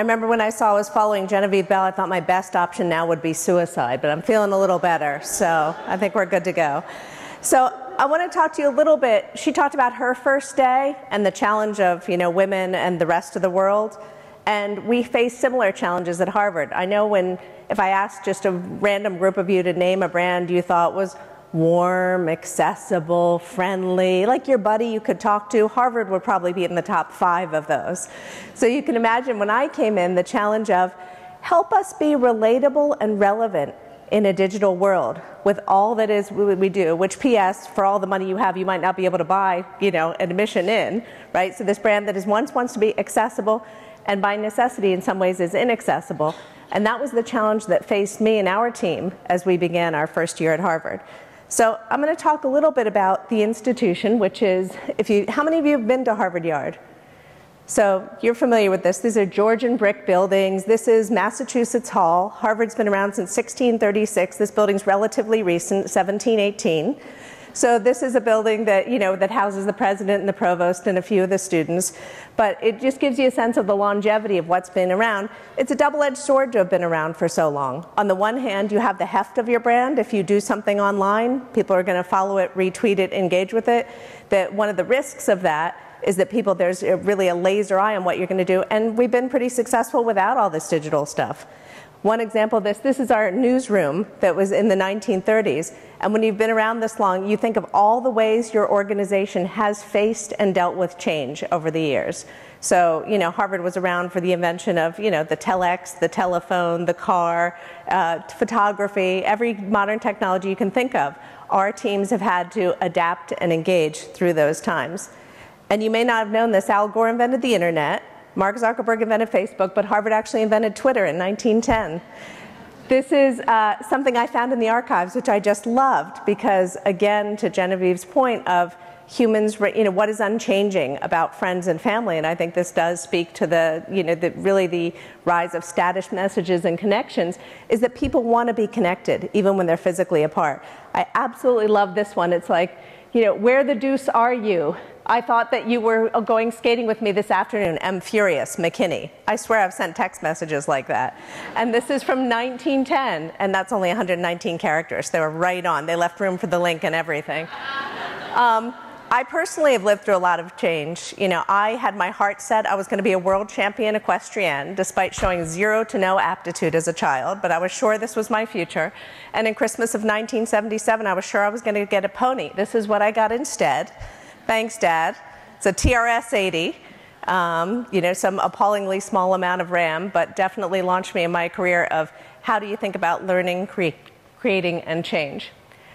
remember when I saw I was following Genevieve Bell, I thought my best option now would be suicide, but I'm feeling a little better, so I think we're good to go. So I want to talk to you a little bit. She talked about her first day and the challenge of, women and the rest of the world. And we face similar challenges at Harvard. I know if I asked just a random group of you to name a brand you thought was warm, accessible, friendly, like your buddy you could talk to, Harvard would probably be in the top 5 of those. So you can imagine when I came in, the challenge of help us be relatable and relevant in a digital world with all that is we do, which PS, for all the money you have, you might not be able to buy, admission in, right? So this brand that wants to be accessible and by necessity in some ways is inaccessible. And that was the challenge that faced me and our team as we began our first year at Harvard. So I'm going to talk a little bit about the institution, which is, how many of you have been to Harvard Yard? So you're familiar with this. These are Georgian brick buildings. This is Massachusetts Hall. Harvard's been around since 1636. This building's relatively recent, 1718. So this is a building that, that houses the president and the provost and a few of the students. But it just gives you a sense of the longevity of what's been around. It's a double-edged sword to have been around for so long. On the one hand, you have the heft of your brand. If you do something online, people are going to follow it, retweet it, engage with it. That one of the risks of that is that there's really a laser eye on what you're going to do. And we've been pretty successful without all this digital stuff. One example of this is our newsroom that was in the 1930s. And when you've been around this long, you think of all the ways your organization has faced and dealt with change over the years. So, Harvard was around for the invention of, the telex, the telephone, the car, photography, every modern technology you can think of. Our teams have had to adapt and engage through those times. And you may not have known this, Al Gore invented the internet. Mark Zuckerberg invented Facebook, but Harvard actually invented Twitter in 1910. This is something I found in the archives, which I just loved, because again, to Genevieve's point of humans, what is unchanging about friends and family, and I think this does speak to really the rise of status messages and connections, is that people want to be connected, even when they're physically apart. I absolutely love this one. It's like, where the deuce are you? I thought that you were going skating with me this afternoon. I'm furious, McKinney. I swear I've sent text messages like that. And this is from 1910, and that's only 119 characters. They were right on. They left room for the link and everything. I personally have lived through a lot of change. I had my heart set. I was going to be a world champion equestrian, despite showing 0 to no aptitude as a child, but I was sure this was my future. And in Christmas of 1977, I was sure I was going to get a pony. This is what I got instead. Thanks, Dad. It's a TRS 80, some appallingly small amount of RAM, but definitely launched me in my career of how do you think about learning, creating, and change.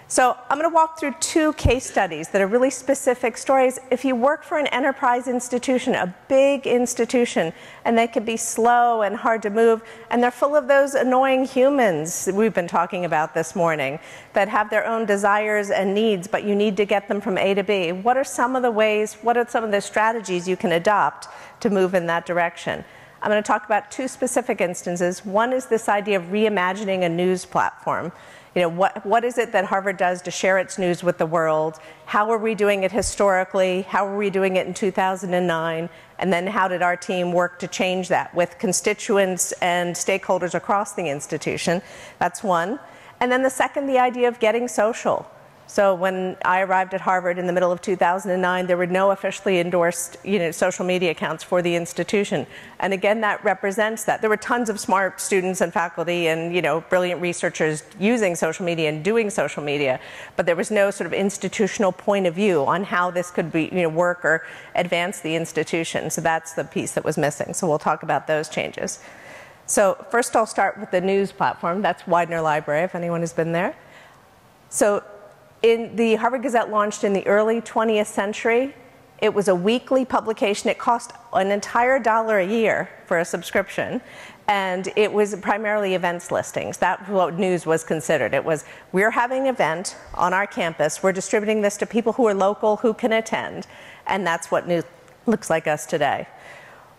So I'm going to walk through 2 case studies that are really specific stories. If you work for an enterprise institution, a big institution, and they can be slow and hard to move, and they're full of those annoying humans we've been talking about this morning that have their own desires and needs, but you need to get them from A to B. What are some of the ways, what are some of the strategies you can adopt to move in that direction? I'm going to talk about 2 specific instances. One is this idea of reimagining a news platform. What is it that Harvard does to share its news with the world? How are we doing it historically? How are we doing it in 2009? And then how did our team work to change that with constituents and stakeholders across the institution? That's one. And then the second, the idea of getting social. So when I arrived at Harvard in the middle of 2009, there were no officially endorsed social media accounts for the institution. And again, that represents that. There were tons of smart students and faculty and brilliant researchers using social media and doing social media, but there was no sort of institutional point of view on how this could be work or advance the institution. So that's the piece that was missing. So we'll talk about those changes. So first I'll start with the news platform. That's Widener Library, if anyone has been there. So the Harvard Gazette launched in the early 20th century. It was a weekly publication. It cost an entire $1 a year for a subscription. And it was primarily events listings. That's what news was considered. It was, we're having an event on our campus. We're distributing this to people who are local, who can attend. And that's what news looks like us today.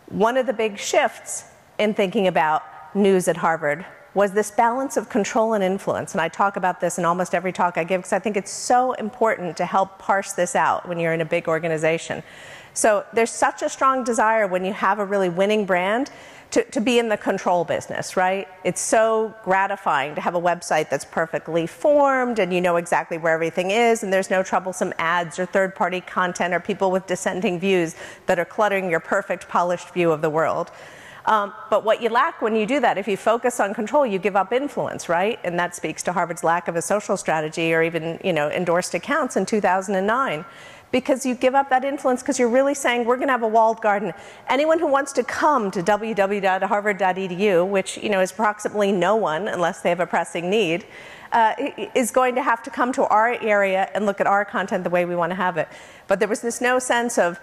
One of the big shifts in thinking about news at Harvard was this balance of control and influence. And I talk about this in almost every talk I give because I think it's so important to help parse this out when you're in a big organization. So there's such a strong desire when you have a really winning brand to be in the control business, right? It's so gratifying to have a website that's perfectly formed and you know exactly where everything is and there's no troublesome ads or third-party content or people with dissenting views that are cluttering your perfect polished view of the world. But what you lack when you do that, if you focus on control, you give up influence, right? And that speaks to Harvard's lack of a social strategy or even, endorsed accounts in 2009. Because you give up that influence because you're really saying we're going to have a walled garden. Anyone who wants to come to www.harvard.edu, which is approximately no one unless they have a pressing need, is going to have to come to our area and look at our content the way we want to have it. But there was this no sense of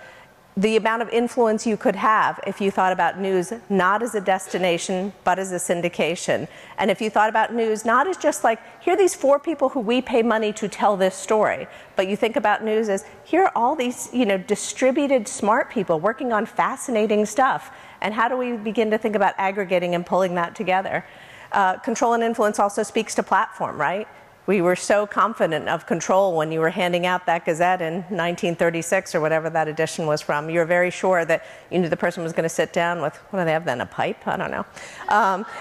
the amount of influence you could have if you thought about news not as a destination, but as a syndication. And if you thought about news not as just like, here are these 4 people who we pay money to tell this story, but you think about news as, here are all these, distributed smart people working on fascinating stuff. And how do we begin to think about aggregating and pulling that together? Control and influence also speaks to platform, right? We were so confident of control when you were handing out that Gazette in 1936 or whatever that edition was from. You were very sure that you knew the person was going to sit down with, what do they have then, a pipe? I don't know.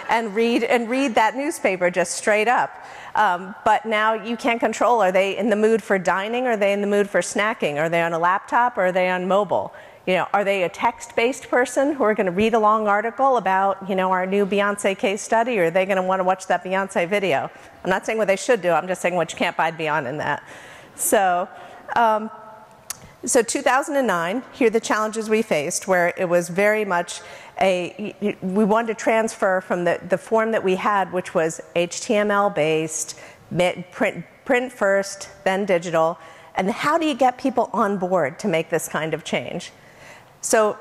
And read that newspaper just straight up. But now you can't control, are they in the mood for dining? Are they in the mood for snacking? Are they on a laptop or are they on mobile? Are they a text-based person who are going to read a long article about, our new Beyonce case study, or are they going to want to watch that Beyonce video? I'm not saying what they should do, I'm just saying what you can't buy beyond in that. So 2009, here are the challenges we faced, where it was very much we wanted to transfer from the form that we had, which was HTML-based, print first, then digital, and how do you get people on board to make this kind of change? So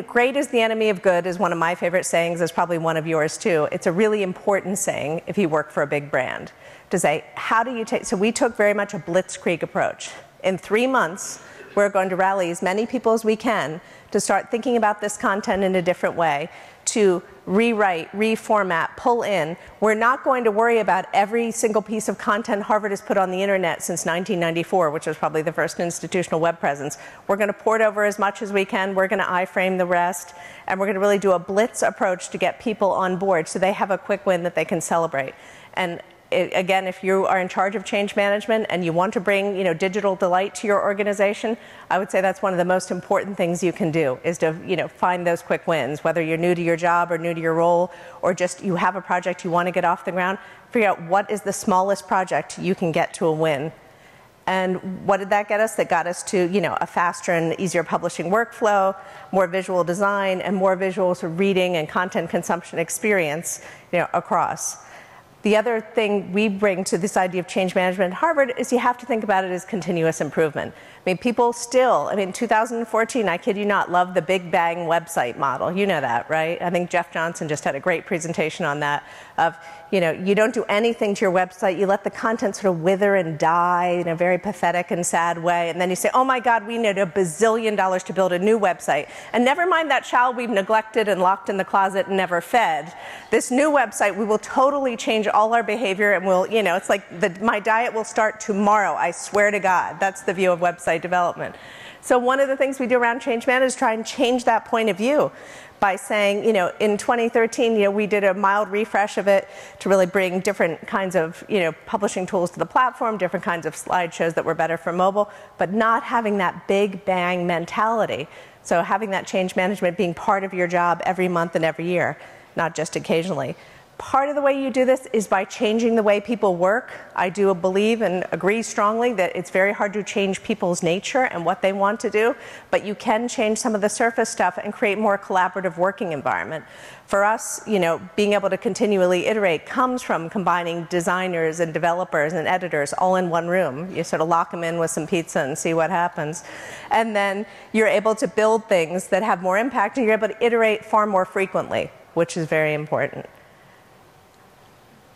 great is the enemy of good is one of my favorite sayings, is probably one of yours too. It's a really important saying if you work for a big brand, to say, how do you take, so we took very much a blitzkrieg approach. In 3 months, we're going to rally as many people as we can to start thinking about this content in a different way, to rewrite, reformat, pull in. We're not going to worry about every single piece of content Harvard has put on the internet since 1994, which was probably the first institutional web presence. We're going to port over as much as we can. We're going to iframe the rest. And we're going to really do a blitz approach to get people on board so they have a quick win that they can celebrate. And again, if you are in charge of change management and you want to bring digital delight to your organization, I would say that's one of the most important things you can do, is to find those quick wins. Whether you're new to your job or new to your role, or just you have a project you want to get off the ground, figure out what is the smallest project you can get to a win. And what did that get us? That got us to a faster and easier publishing workflow, more visual design, and more visual sort of reading and content consumption experience across. The other thing we bring to this idea of change management at Harvard is you have to think about it as continuous improvement. I mean, people still, 2014, I kid you not, love the Big Bang website model. You know that, right? I think Jeff Johnson just had a great presentation on that of, you don't do anything to your website. You let the content sort of wither and die in a very pathetic and sad way. And then you say, oh my God, we need $1 bazillion to build a new website. And never mind that child we've neglected and locked in the closet and never fed. This new website, we will totally change all our behavior, and we'll, it's like my diet will start tomorrow, I swear to God. That's the view of website development. So one of the things we do around change management is try and change that point of view by saying, in 2013, we did a mild refresh of it to really bring different kinds of, publishing tools to the platform, different kinds of slideshows that were better for mobile, but not having that big bang mentality. So having that change management being part of your job every month and every year, not just occasionally. Part of the way you do this is by changing the way people work. I do believe and agree strongly that it's very hard to change people's nature and what they want to do, but you can change some of the surface stuff and create more collaborative working environment. For us, being able to continually iterate comes from combining designers and developers and editors all in one room. You sort of lock them in with some pizza and see what happens. And then you're able to build things that have more impact, and you're able to iterate far more frequently, which is very important.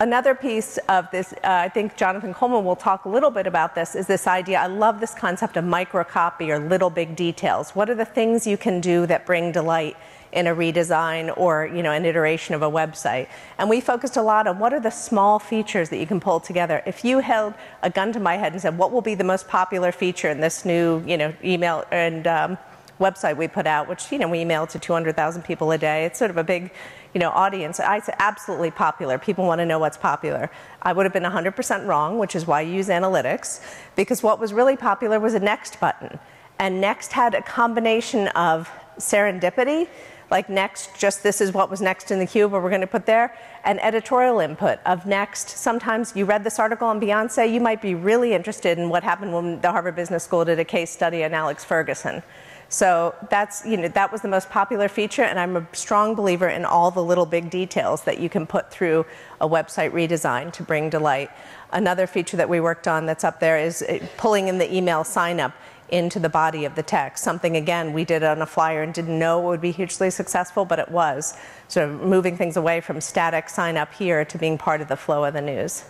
Another piece of this, I think Jonathan Coleman will talk a little bit about this, is this idea, I love this concept of microcopy or little big details. What are the things you can do that bring delight in a redesign or an iteration of a website? And we focused a lot on what are the small features that you can pull together. If you held a gun to my head and said, what will be the most popular feature in this new email and website we put out, which, we email to 200,000 people a day. It's sort of a big, audience. It's absolutely popular. People want to know what's popular. I would have been 100% wrong, which is why you use analytics, because what was really popular was a next button. And next had a combination of serendipity, like next, just this is what was next in the queue, but we're going to put there, and editorial input of next. Sometimes you read this article on Beyonce, you might be really interested in what happened when the Harvard Business School did a case study on Alex Ferguson. So that's, that was the most popular feature, and I'm a strong believer in all the little big details that you can put through a website redesign to bring delight. Another feature that we worked on that's up there is pulling in the email sign-up into the body of the text. Something, again, we did on a flyer and didn't know it would be hugely successful, but it was. Sort of moving things away from static sign up here to being part of the flow of the news.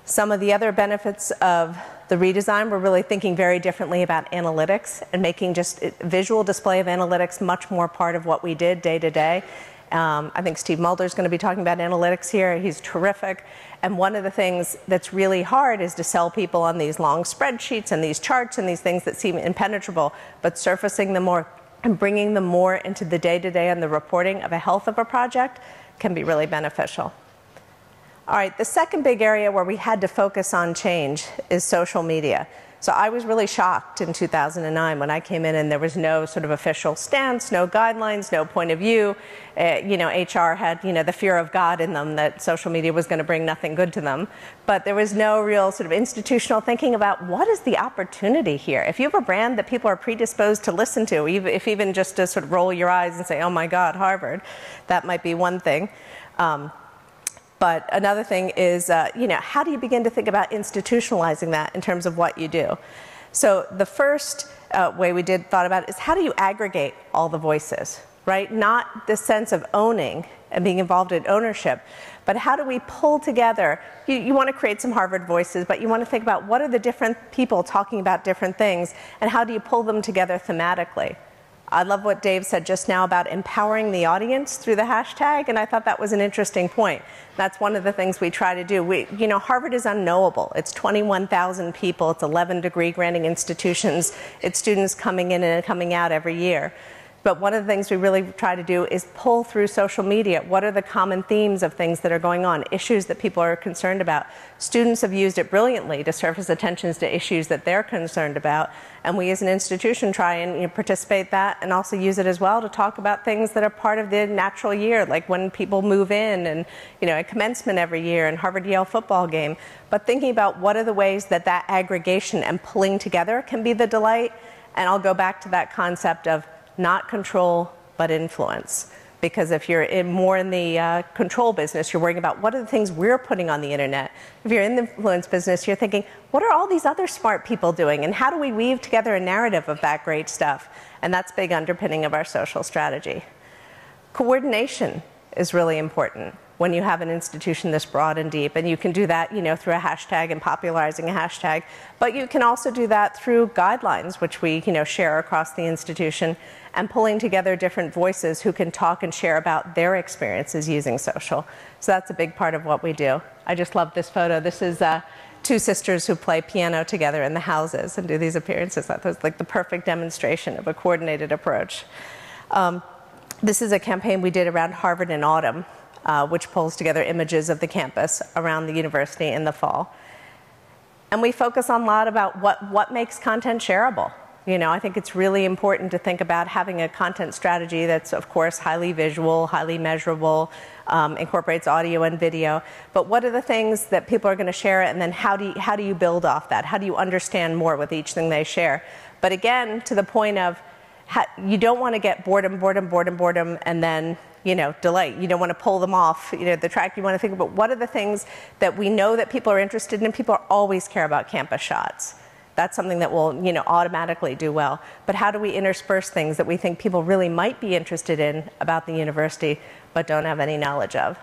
Some of the other benefits of the redesign were really thinking very differently about analytics and making just visual display of analytics much more part of what we did day to day. I think Steve Mulder's going to be talking about analytics here. He's terrific. And one of the things that's really hard is to sell people on these long spreadsheets and these charts and these things that seem impenetrable, but surfacing them more and bringing them more into the day-to-day and the reporting of the health of a project can be really beneficial. All right, the second big area where we had to focus on change is social media. So I was really shocked in 2009 when I came in and there was no sort of official stance, no guidelines, no point of view. HR had, the fear of God in them that social media was going to bring nothing good to them. But there was no real sort of institutional thinking about what is the opportunity here. If you have a brand that people are predisposed to listen to, if even just to sort of roll your eyes and say, oh my God, Harvard, that might be one thing. But another thing is, how do you begin to think about institutionalizing that in terms of what you do? So the first way we thought about it is how do you aggregate all the voices, right? Not the sense of owning and being involved in ownership, but how do we pull together? You want to create some Harvard voices, but you want to think about what are the different people talking about different things, and how do you pull them together thematically? I love what Dave said just now about empowering the audience through the hashtag, and I thought that was an interesting point. That's one of the things we try to do. Harvard is unknowable. It's 21,000 people. It's 11 degree granting institutions. It's students coming in and coming out every year. But one of the things we really try to do is pull through social media. What are the common themes of things that are going on, issues that people are concerned about? Students have used it brilliantly to surface attentions to issues that they're concerned about. And we as an institution try and participate that and also use it as well to talk about things that are part of the natural year, like when people move in and at commencement every year and Harvard-Yale football game. But thinking about what are the ways that that aggregation and pulling together can be the delight. And I'll go back to that concept of not control, but influence. Because if you're more in the control business, you're worrying about what are the things we're putting on the internet. If you're in the influence business, you're thinking, what are all these other smart people doing? And how do we weave together a narrative of that great stuff? And that's big underpinning of our social strategy. Coordination is really important when you have an institution this broad and deep. And you can do that through a hashtag and popularizing a hashtag. But you can also do that through guidelines, which we share across the institution, and pulling together different voices who can talk and share about their experiences using social. So that's a big part of what we do. I just love this photo. This is two sisters who play piano together in the houses and do these appearances. That was like the perfect demonstration of a coordinated approach. This is a campaign we did around Harvard in autumn, which pulls together images of the campus around the university in the fall. And we focus on a lot about what makes content shareable. I think it's really important to think about having a content strategy that's, of course, highly visual, highly measurable, incorporates audio and video. But what are the things that people are going to share, and then how do you build off that? How do you understand more with each thing they share? But again, to the point of you don't want to get boredom, and then delight. You don't want to pull them off the track. You want to think about what are the things that we know that people are interested in. People always care about campus shots. That's something that will automatically do well. But how do we intersperse things that we think people really might be interested in about the university but don't have any knowledge of?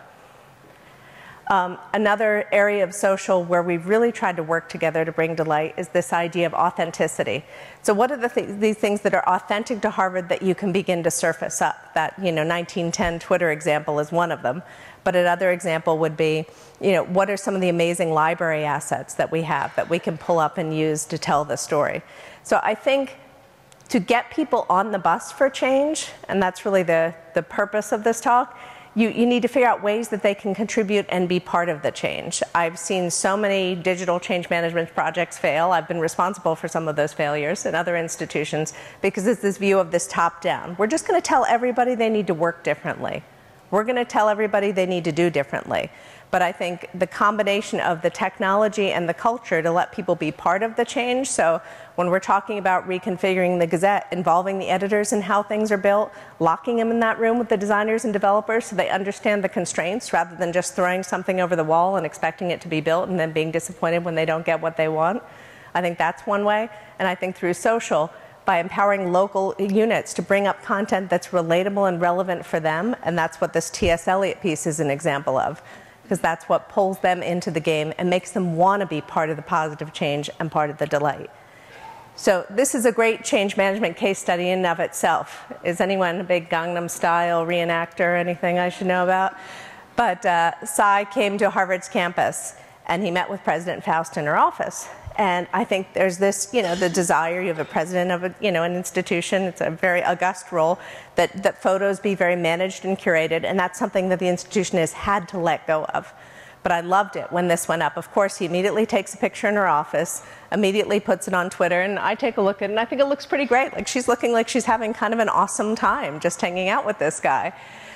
Another area of social where we've really tried to work together to bring delight is this idea of authenticity. So what are these things that are authentic to Harvard that you can begin to surface up? That 1910 Twitter example is one of them. But another example would be, what are some of the amazing library assets that we have that we can pull up and use to tell the story? So I think to get people on the bus for change, and that's really the purpose of this talk, you need to figure out ways that they can contribute and be part of the change. I've seen so many digital change management projects fail. I've been responsible for some of those failures in other institutions because it's this view of this top-down. We're just going to tell everybody they need to work differently. We're going to tell everybody they need to do differently. But I think the combination of the technology and the culture to let people be part of the change. So when we're talking about reconfiguring the Gazette, involving the editors in how things are built, locking them in that room with the designers and developers so they understand the constraints rather than just throwing something over the wall and expecting it to be built and then being disappointed when they don't get what they want. I think that's one way. And I think through social, by empowering local units to bring up content that's relatable and relevant for them. And that's what this T.S. Eliot piece is an example of, because that's what pulls them into the game and makes them want to be part of the positive change and part of the delight. So this is a great change management case study in and of itself. Is anyone a big Gangnam Style reenactor, anything I should know about? But Tsai came to Harvard's campus, and he met with President Faust in her office. And I think there's this, the desire, you have a president of an institution, it's a very august role, that photos be very managed and curated, and that's something that the institution has had to let go of. But I loved it when this went up. Of course, he immediately takes a picture in her office, immediately puts it on Twitter, and I take a look at it, and I think it looks pretty great. Like, she's looking like she's having kind of an awesome time just hanging out with this guy.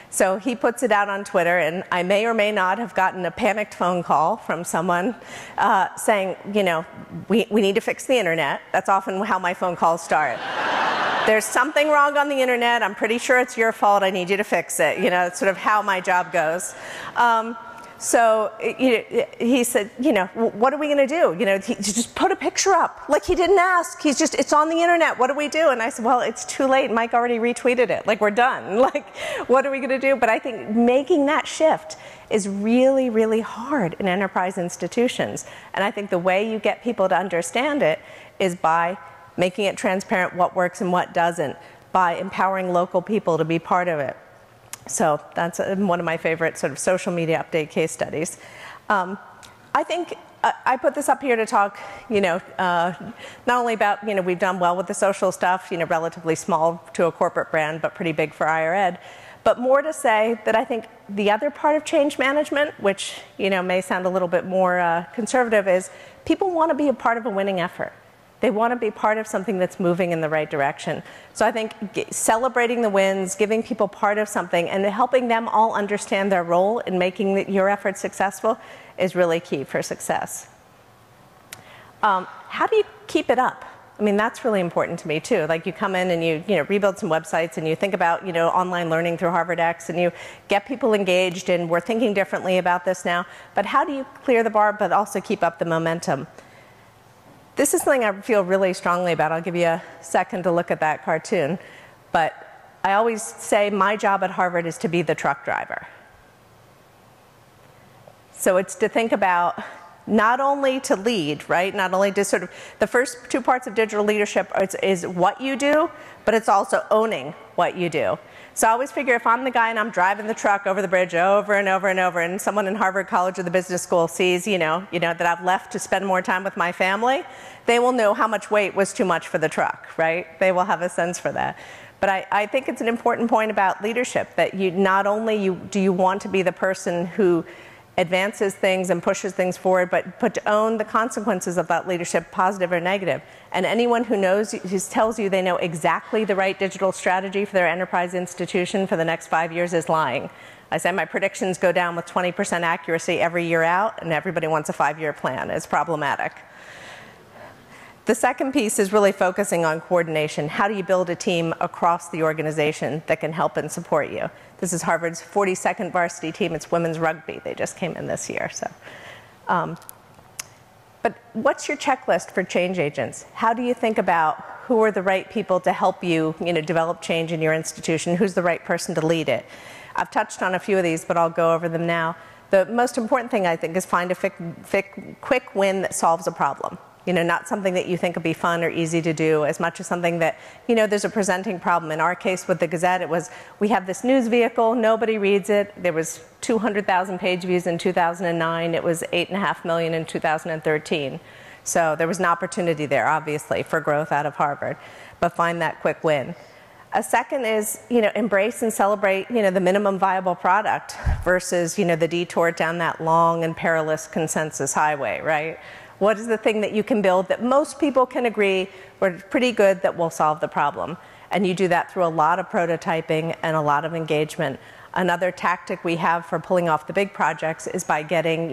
So he puts it out on Twitter, and I may or may not have gotten a panicked phone call from someone saying, we need to fix the internet. That's often how my phone calls start. There's something wrong on the internet. I'm pretty sure it's your fault. I need you to fix it. It's sort of how my job goes. So he said, what are we going to do? He just put a picture up. Like, he didn't ask. It's on the internet. What do we do? And I said, well, it's too late. Mike already retweeted it. Like, we're done. Like, what are we going to do? But I think making that shift is really, really hard in enterprise institutions. And I think the way you get people to understand it is by making it transparent what works and what doesn't, by empowering local people to be part of it. So that's one of my favorite sort of social media update case studies. I think I put this up here to talk, not only about, we've done well with the social stuff, relatively small to a corporate brand, but pretty big for higher ed, but more to say that I think the other part of change management, which, may sound a little bit more conservative, is people want to be a part of a winning effort. They want to be part of something that's moving in the right direction. So I think celebrating the wins, giving people part of something, and helping them all understand their role in making your efforts successful is really key for success. How do you keep it up? I mean, that's really important to me too. Like, you come in and you rebuild some websites, and you think about online learning through Harvard X, and you get people engaged, and we're thinking differently about this now. But how do you clear the bar but also keep up the momentum? This is something I feel really strongly about. I'll give you a second to look at that cartoon. But I always say my job at Harvard is to be the truck driver. So it's to think about not only to lead, right? Not only to sort of, the first two parts of digital leadership is what you do, but it's also owning what you do. So I always figure if I'm the guy and I'm driving the truck over the bridge over and over and over, and someone in Harvard College or the Business School sees, that I've left to spend more time with my family, they will know how much weight was too much for the truck, right? They will have a sense for that. But I think it's an important point about leadership, that not only do you want to be the person who advances things and pushes things forward, but to own the consequences of that leadership, positive or negative. And anyone who tells you they know exactly the right digital strategy for their enterprise institution for the next 5 years is lying. I say my predictions go down with 20% accuracy every year out, and everybody wants a 5-year plan. It's problematic. The second piece is really focusing on coordination. How do you build a team across the organization that can help and support you? This is Harvard's 42nd varsity team. It's women's rugby. They just came in this year. So, but what's your checklist for change agents? How do you think about who are the right people to help you, develop change in your institution? Who's the right person to lead it? I've touched on a few of these, but I'll go over them now. The most important thing, I think, is find a quick win that solves a problem. Not something that you think would be fun or easy to do, as much as something that, there's a presenting problem. In our case with the Gazette, it was, we have this news vehicle, nobody reads it. There was 200,000 page views in 2009. It was 8.5 million in 2013. So there was an opportunity there, obviously, for growth out of Harvard, but find that quick win. A second is, embrace and celebrate, the minimum viable product versus, the detour down that long and perilous consensus highway, right? What is the thing that you can build that most people can agree we're pretty good that will solve the problem? And you do that through a lot of prototyping and a lot of engagement. Another tactic we have for pulling off the big projects is by getting,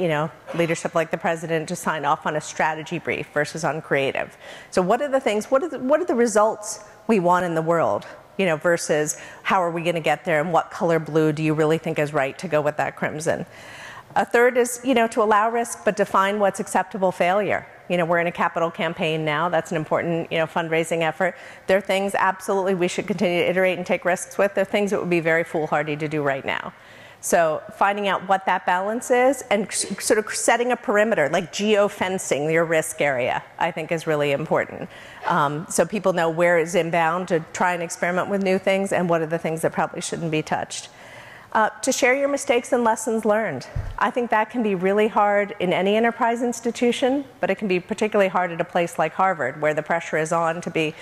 leadership like the president to sign off on a strategy brief versus on creative. So what are the things, what are the results we want in the world, versus how are we going to get there and what color blue do you really think is right to go with that crimson? A third is, to allow risk but define what's acceptable failure. We're in a capital campaign now. That's an important, fundraising effort. There are things absolutely we should continue to iterate and take risks with. There are things that would be very foolhardy to do right now. So finding out what that balance is and sort of setting a perimeter, like geo-fencing your risk area, I think is really important. So people know where is inbound to try and experiment with new things and what are the things that probably shouldn't be touched. To share your mistakes and lessons learned. I think that can be really hard in any enterprise institution, but it can be particularly hard at a place like Harvard, where the pressure is on to be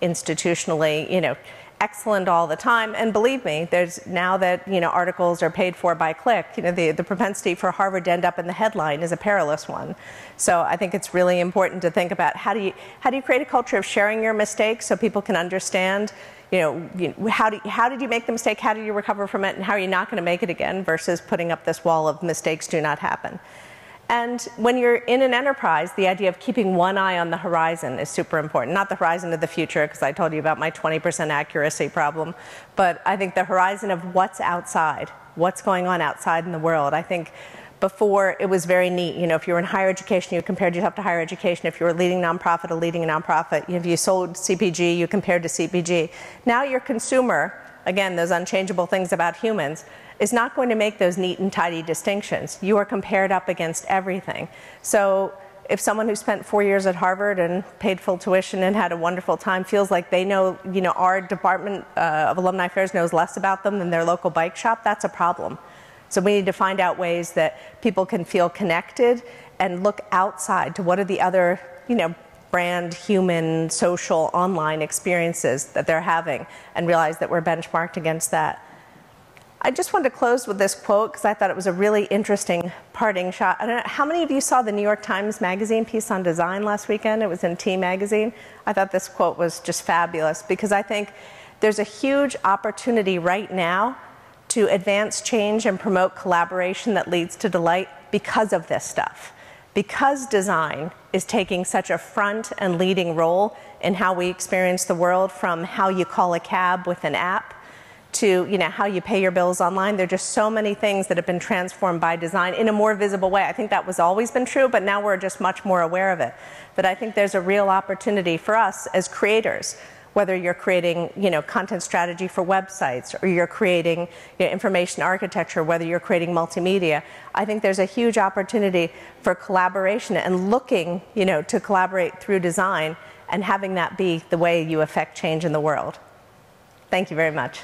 institutionally, excellent all the time. And believe me, there's now that, articles are paid for by click, the propensity for Harvard to end up in the headline is a perilous one. So I think it's really important to think about how do you create a culture of sharing your mistakes so people can understand how did you make the mistake, how did you recover from it, and how are you not going to make it again, versus putting up this wall of mistakes do not happen. And when you're in an enterprise, the idea of keeping one eye on the horizon is super important. Not the horizon of the future, because I told you about my 20% accuracy problem, but I think the horizon of what's outside, what's going on outside in the world. I think before it was very neat. If you were in higher education, you compared yourself to higher education. If you were leading nonprofit, leading a nonprofit. If you sold CPG, you compared to CPG. Now your consumer, again, those unchangeable things about humans, is not going to make those neat and tidy distinctions. You are compared up against everything. So if someone who spent 4 years at Harvard and paid full tuition and had a wonderful time feels like they know, our Department of Alumni Affairs knows less about them than their local bike shop, that's a problem. So we need to find out ways that people can feel connected and look outside to what are the other, brand, human, social, online experiences that they're having and realize that we're benchmarked against that. I just wanted to close with this quote because I thought it was a really interesting parting shot. I don't know, how many of you saw the New York Times Magazine piece on design last weekend? It was in T Magazine. I thought this quote was just fabulous because I think there's a huge opportunity right now to advance change and promote collaboration that leads to delight because of this stuff. Because design is taking such a front and leading role in how we experience the world, from how you call a cab with an app to how you pay your bills online. There are just so many things that have been transformed by design in a more visible way. I think that was always been true, but now we're just much more aware of it. But I think there's a real opportunity for us as creators, whether you're creating content strategy for websites or you're creating information architecture, whether you're creating multimedia. I think there's a huge opportunity for collaboration and looking to collaborate through design and having that be the way you affect change in the world. Thank you very much.